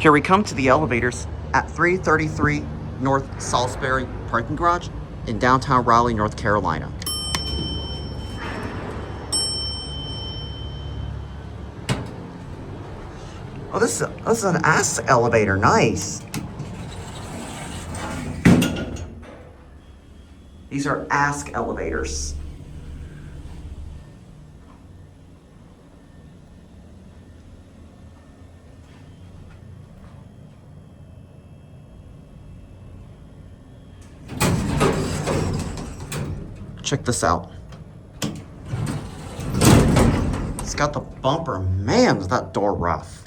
Here we come to the elevators at 333 North Salisbury parking garage in downtown Raleigh, North Carolina. Oh, this is an A.S.K elevator. Nice. These are A.S.K elevators. Check this out. It's got the bumper. Man, is that door rough.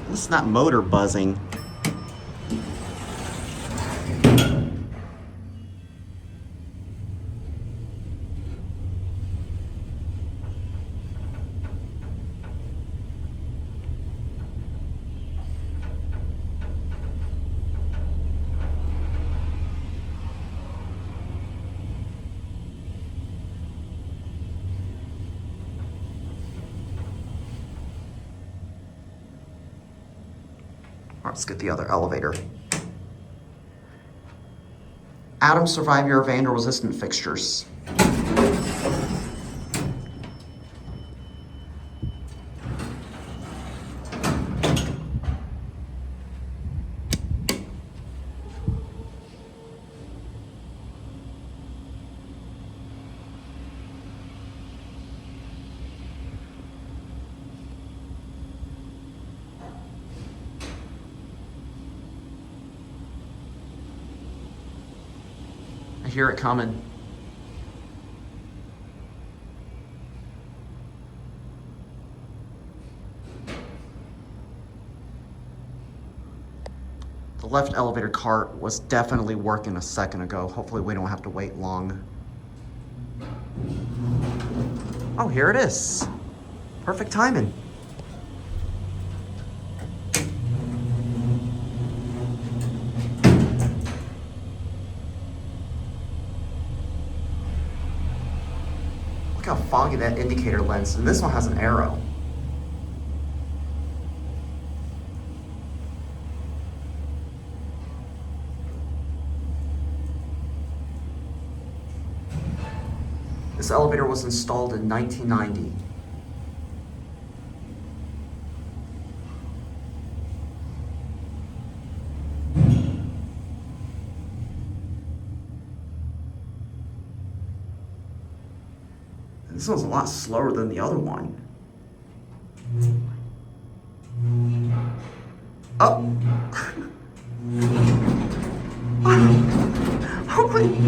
Listen to that motor buzzing. All right, let's get the other elevator. Atoms survive your vandal-resistant fixtures. I hear it coming. The left elevator cart was definitely working a second ago. Hopefully we don't have to wait long. Oh, here it is. Perfect timing. Look how foggy that indicator lens, and this one has an arrow. This elevator was installed in 1990. This one's a lot slower than the other one. Oh! Oh my...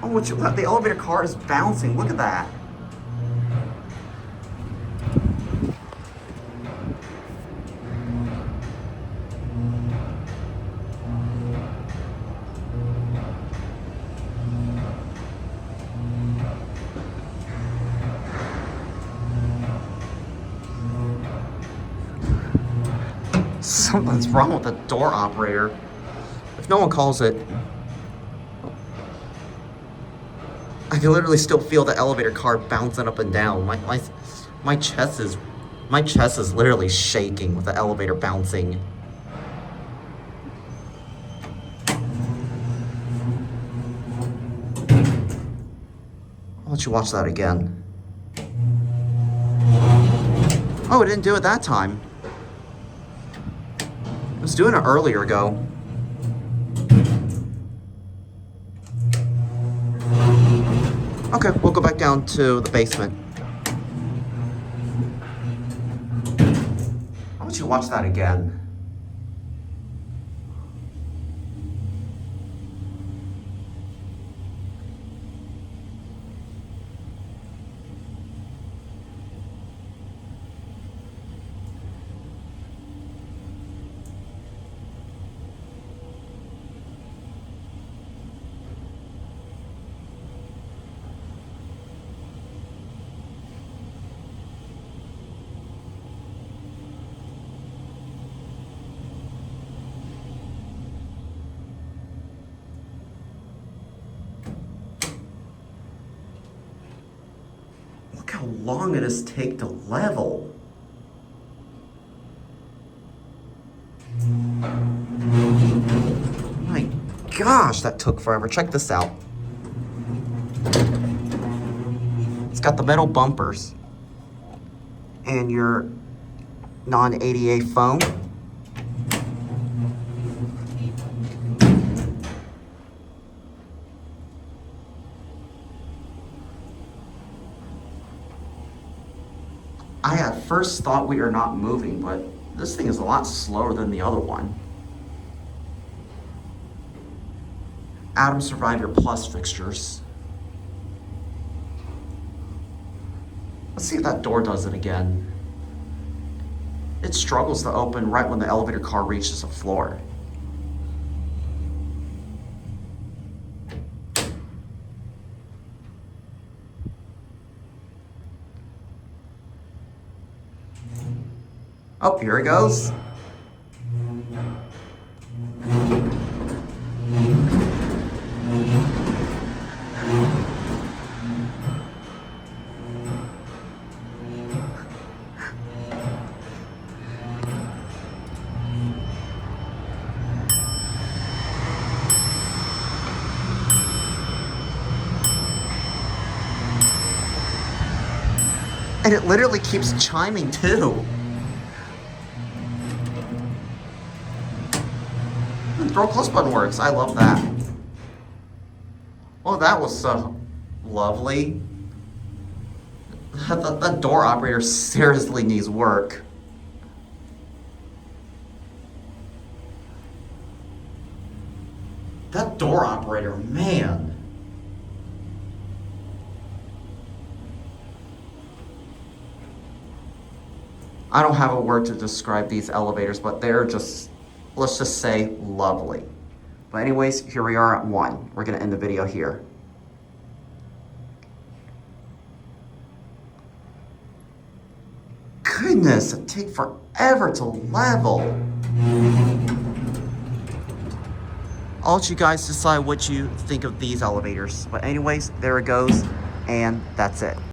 Oh, what you... The elevator car is bouncing. Look at that. Something's wrong with the door operator. If no one calls it, I can literally still feel the elevator car bouncing up and down. My chest is literally shaking with the elevator bouncing. I'll let you watch that again. Oh, it didn't do it that time. I was doing it earlier ago. Okay, we'll go back down to the basement. I want you to watch that again. Look how long it is take to level. My gosh, that took forever. Check this out. It's got the metal bumpers and your non-ADA foam. I at first thought we were not moving, but this thing is a lot slower than the other one. Adam Survivor Plus fixtures. Let's see if that door does it again. It struggles to open right when the elevator car reaches the floor. Oh, here it goes. And it literally keeps chiming too. The throw close button works. I love that. Well, that was so lovely. That door operator seriously needs work. That door operator, man. I don't have a word to describe these elevators, but they're just, let's just say, lovely. But anyways, here we are at 1. We're gonna end the video here. Goodness, it takes forever to level. I'll let you guys decide what you think of these elevators. But anyways, there it goes, and that's it.